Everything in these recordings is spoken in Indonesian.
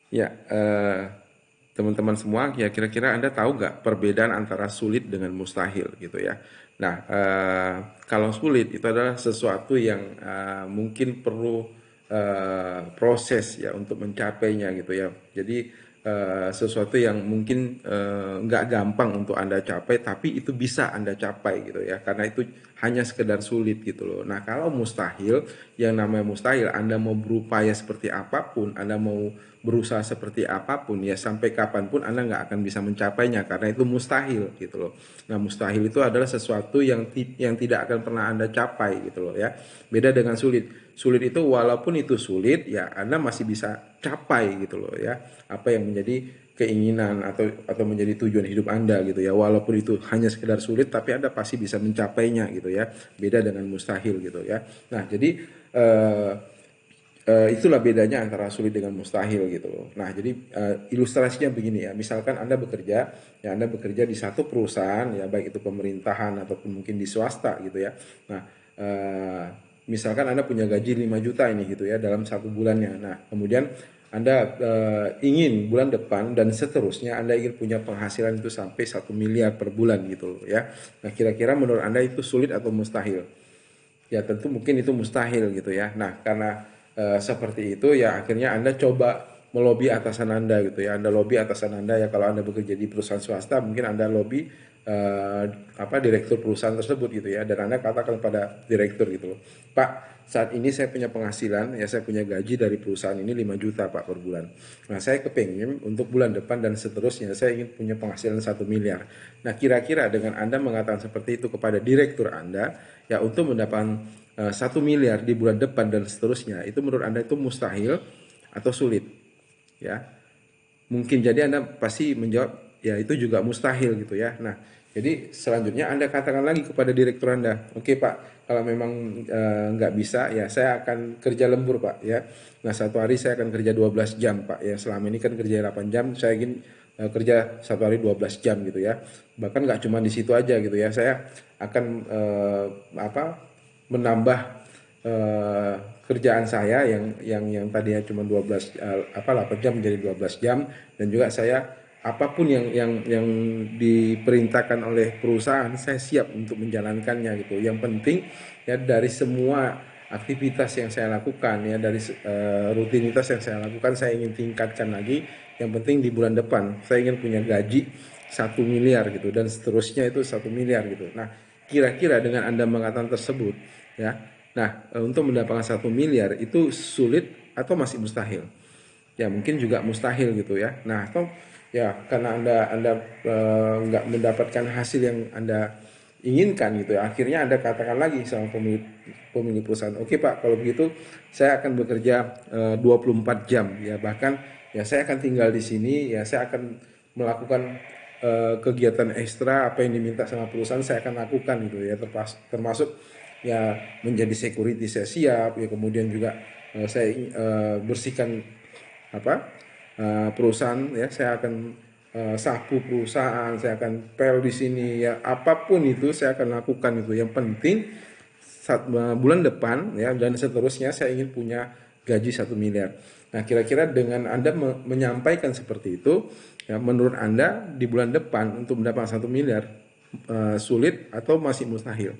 Ya, teman-teman semua, ya kira-kira Anda tahu nggak perbedaan antara sulit dengan mustahil gitu ya? Nah, kalau sulit itu adalah sesuatu yang mungkin perlu proses ya untuk mencapainya gitu ya. Jadi sesuatu yang mungkin nggak gampang untuk Anda capai, tapi itu bisa Anda capai gitu ya, karena itu hanya sekedar sulit gitu loh. Nah, kalau mustahil, yang namanya mustahil, Anda mau berupaya seperti apapun, Anda mau berusaha seperti apapun ya sampai kapanpun Anda nggak akan bisa mencapainya karena itu mustahil gitu loh. Nah, mustahil itu adalah sesuatu yang tidak akan pernah Anda capai gitu loh ya. Beda dengan sulit. Sulit itu walaupun itu sulit ya Anda masih bisa capai gitu loh ya. Apa yang menjadi keinginan atau menjadi tujuan hidup Anda gitu ya. Walaupun itu hanya sekedar sulit tapi Anda pasti bisa mencapainya gitu ya. Beda dengan mustahil gitu ya. Nah, jadi eh, itulah bedanya antara sulit dengan mustahil gitu loh. Nah, jadi ilustrasinya begini ya. Misalkan Anda bekerja, ya Anda bekerja di satu perusahaan ya baik itu pemerintahan ataupun mungkin di swasta gitu ya. Nah, misalkan Anda punya gaji 5 juta ini gitu ya dalam satu bulannya. Nah, kemudian Anda ingin bulan depan dan seterusnya Anda ingin punya penghasilan itu sampai 1 miliar per bulan gitu loh ya. Nah, kira-kira menurut Anda itu sulit atau mustahil? Ya tentu mungkin itu mustahil gitu ya. Nah, karena seperti itu ya akhirnya Anda coba melobi atasan Anda gitu ya. Anda lobi atasan Anda ya, kalau Anda bekerja di perusahaan swasta mungkin Anda lobi direktur perusahaan tersebut gitu ya, dan Anda katakan pada direktur gitu loh. Pak, saat ini saya punya penghasilan ya, saya punya gaji dari perusahaan ini 5 juta Pak per bulan. Nah, saya kepengen untuk bulan depan dan seterusnya saya ingin punya penghasilan 1 miliar. Nah, kira-kira dengan Anda mengatakan seperti itu kepada direktur Anda ya untuk mendapatkan 1 miliar di bulan depan dan seterusnya, itu menurut Anda itu mustahil atau sulit ya? Mungkin jadi Anda pasti menjawab ya itu juga mustahil gitu ya. Nah, jadi selanjutnya Anda katakan lagi kepada direktur Anda, oke Pak, kalau memang nggak bisa ya saya akan kerja lembur Pak ya. Nah, satu hari saya akan kerja 12 jam Pak ya. Selama ini kan kerja 8 jam, saya ingin kerja satu hari 12 jam gitu ya. Bahkan nggak cuma di situ aja gitu ya. Saya akan menambah eh, kerjaan saya yang tadinya cuma 8 jam menjadi 12 jam, dan juga saya apapun yang diperintahkan oleh perusahaan saya siap untuk menjalankannya gitu. Yang penting ya dari semua aktivitas yang saya lakukan ya, dari rutinitas yang saya lakukan saya ingin tingkatkan lagi. Yang penting di bulan depan saya ingin punya gaji 1 miliar gitu, dan seterusnya itu 1 miliar gitu. Nah, kira-kira dengan Anda mengatakan tersebut ya, nah untuk mendapatkan 1 miliar itu sulit atau masih mustahil? Ya mungkin juga mustahil gitu ya. Nah, atau ya karena anda nggak mendapatkan hasil yang Anda inginkan gitu ya, akhirnya Anda katakan lagi sama pemilik perusahaan, oke Pak, kalau begitu saya akan bekerja 24 jam ya, bahkan ya saya akan tinggal di sini ya, saya akan melakukan kegiatan ekstra apa yang diminta sama perusahaan saya akan lakukan gitu ya, termasuk ya menjadi security saya siap ya, kemudian juga saya bersihkan perusahaan ya, saya akan sapu perusahaan, saya akan pel di sini ya, apapun itu saya akan lakukan itu. Yang penting saat bulan depan ya dan seterusnya saya ingin punya gaji 1 miliar. Nah, kira-kira dengan Anda menyampaikan seperti itu ya, menurut Anda di bulan depan untuk mendapatkan 1 miliar sulit atau masih mustahil?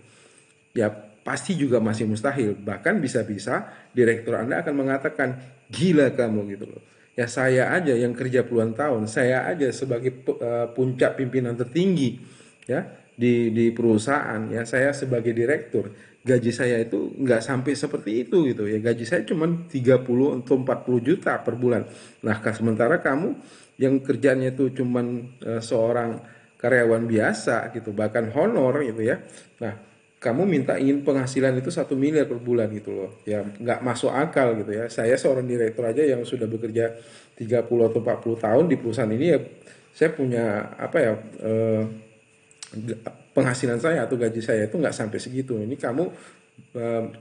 Ya pasti juga masih mustahil. Bahkan bisa-bisa direktur Anda akan mengatakan, gila kamu gitu loh. Ya saya aja yang kerja puluhan tahun, saya aja sebagai puncak pimpinan tertinggi ya di perusahaan ya, saya sebagai direktur, gaji saya itu nggak sampai seperti itu gitu ya. Gaji saya cuma 30 atau 40 juta per bulan. Nah, sementara kamu yang kerjanya itu cuma seorang karyawan biasa gitu, bahkan honor gitu ya. Nah, kamu minta ingin penghasilan itu 1 miliar per bulan gitu loh ya, nggak masuk akal gitu ya. Saya seorang direktur aja yang sudah bekerja 30 atau 40 tahun di perusahaan ini ya, saya punya apa ya, penghasilan saya atau gaji saya itu nggak sampai segitu. Ini kamu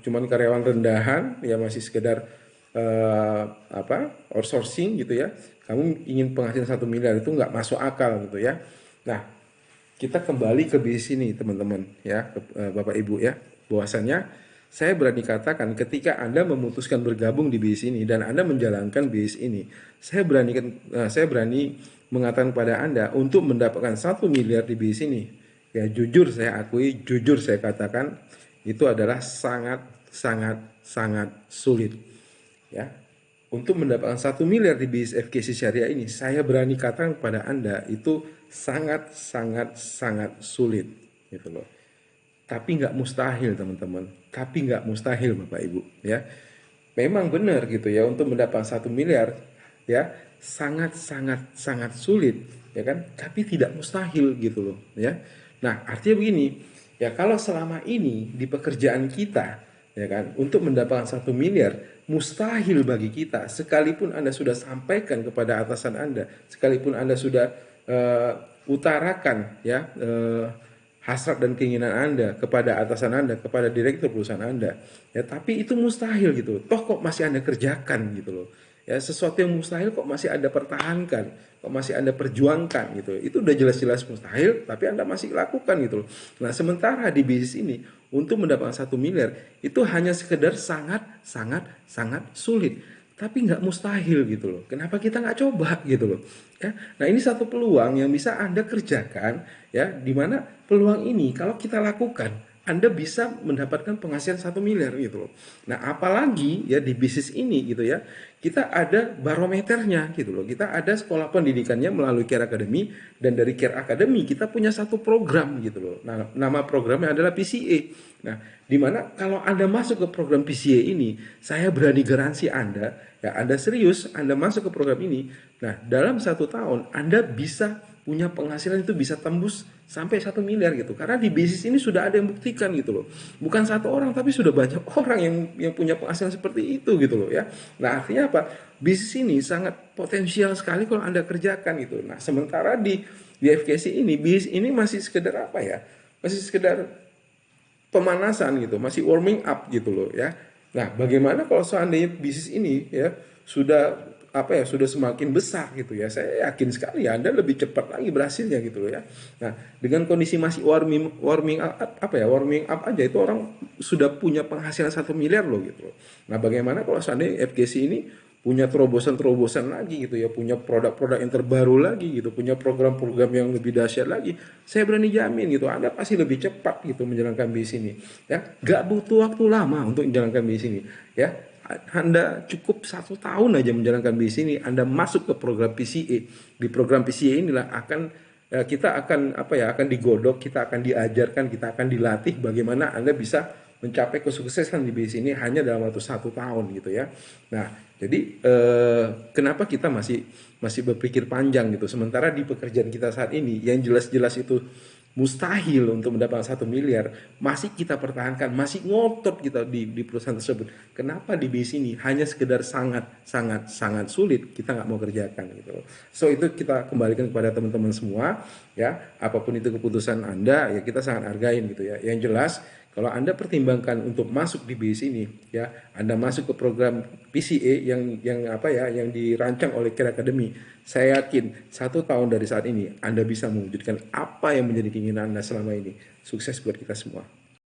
cuman karyawan rendahan ya, masih sekedar outsourcing gitu ya, kamu ingin penghasilan 1 miliar, itu nggak masuk akal gitu ya. Nah, kita kembali ke bisnis ini teman-teman ya, Bapak Ibu ya, bahwasannya Saya berani katakan ketika Anda memutuskan bergabung di bisnis ini dan Anda menjalankan bisnis ini, saya berani mengatakan kepada Anda untuk mendapatkan 1 miliar di bisnis ini. Ya jujur saya akui, jujur saya katakan itu adalah sangat sangat sangat sulit. Ya, untuk mendapatkan 1 miliar di bisnis FKC Syariah ini, saya berani katakan kepada Anda itu sangat sangat sangat sulit, gitu loh. Tapi nggak mustahil teman-teman, tapi nggak mustahil Bapak Ibu ya. Memang benar gitu ya, untuk mendapatkan 1 miliar ya sangat sangat sangat sulit ya kan, tapi tidak mustahil gitu loh ya. Nah artinya begini ya, kalau selama ini di pekerjaan kita ya kan untuk mendapatkan 1 miliar mustahil bagi kita, sekalipun Anda sudah sampaikan kepada atasan Anda, sekalipun Anda sudah utarakan ya hasrat dan keinginan Anda kepada atasan Anda, kepada direktur perusahaan Anda, ya tapi itu mustahil gitu. Toh kok masih Anda kerjakan gitu loh. Ya sesuatu yang mustahil kok masih Anda pertahankan, kok masih Anda perjuangkan gitu. Itu udah jelas-jelas mustahil, tapi Anda masih lakukan gitu loh. Nah sementara di bisnis ini untuk mendapatkan 1 miliar itu hanya sekedar sangat sangat sangat sulit, tapi nggak mustahil gitu loh. Kenapa kita nggak coba gitu loh? Ya, nah ini satu peluang yang bisa Anda kerjakan ya, dimana peluang ini kalau kita lakukan Anda bisa mendapatkan penghasilan 1 miliar gitu loh. Nah apalagi ya di bisnis ini gitu ya, kita ada barometernya gitu loh. Kita ada sekolah pendidikannya melalui Care Academy, dan dari Care Academy kita punya satu program gitu loh. Nah nama programnya adalah PCA. Nah dimana kalau Anda masuk ke program PCA ini, saya berani garansi Anda ya, Anda serius Anda masuk ke program ini, nah dalam 1 tahun Anda bisa punya penghasilan itu bisa tembus sampai 1 miliar gitu. Karena di bisnis ini sudah ada yang buktikan gitu loh. Bukan satu orang tapi sudah banyak orang yang punya penghasilan seperti itu gitu loh ya. Nah artinya apa? Bisnis ini sangat potensial sekali kalau Anda kerjakan gitu. Nah sementara di FKC ini, bisnis ini masih sekedar apa ya? Masih sekedar pemanasan gitu, masih warming up gitu loh ya. Nah, bagaimana kalau seandainya bisnis ini ya sudah apa ya, sudah semakin besar gitu ya, saya yakin sekali ya Anda lebih cepat lagi berhasilnya gitu loh ya. Nah dengan kondisi masih warming up apa ya, warming up aja itu orang sudah punya penghasilan 1 miliar loh gitu loh. Nah bagaimana kalau seandainya FGC ini punya terobosan-terobosan lagi gitu ya, punya produk-produk yang terbaru lagi gitu, punya program-program yang lebih dahsyat lagi, saya berani jamin gitu Anda pasti lebih cepat gitu menjalankan bisnis ini ya. Gak butuh waktu lama untuk menjalankan bisnis ini ya. Anda cukup 1 tahun aja menjalankan bisnis ini, Anda masuk ke program PCA. Di program PCA inilah kita akan apa ya, akan digodok, kita akan diajarkan, kita akan dilatih bagaimana Anda bisa mencapai kesuksesan di bisnis ini hanya dalam waktu 1 tahun gitu ya. Nah jadi kenapa kita masih berpikir panjang gitu, sementara di pekerjaan kita saat ini yang jelas-jelas itu mustahil untuk mendapatkan 1 miliar masih kita pertahankan, masih ngotot kita di perusahaan tersebut. Kenapa di bisnis ini hanya sekedar sangat sangat sangat sulit kita nggak mau kerjakan gitu. So itu kita kembalikan kepada teman-teman semua ya, apapun itu keputusan Anda ya kita sangat hargain gitu ya. Yang jelas kalau Anda pertimbangkan untuk masuk di bisnis ini ya, Anda masuk ke program PCA yang apa ya, yang dirancang oleh Care Academy, saya yakin 1 tahun dari saat ini Anda bisa mewujudkan apa yang menjadi keinginan Anda selama ini. Sukses buat kita semua.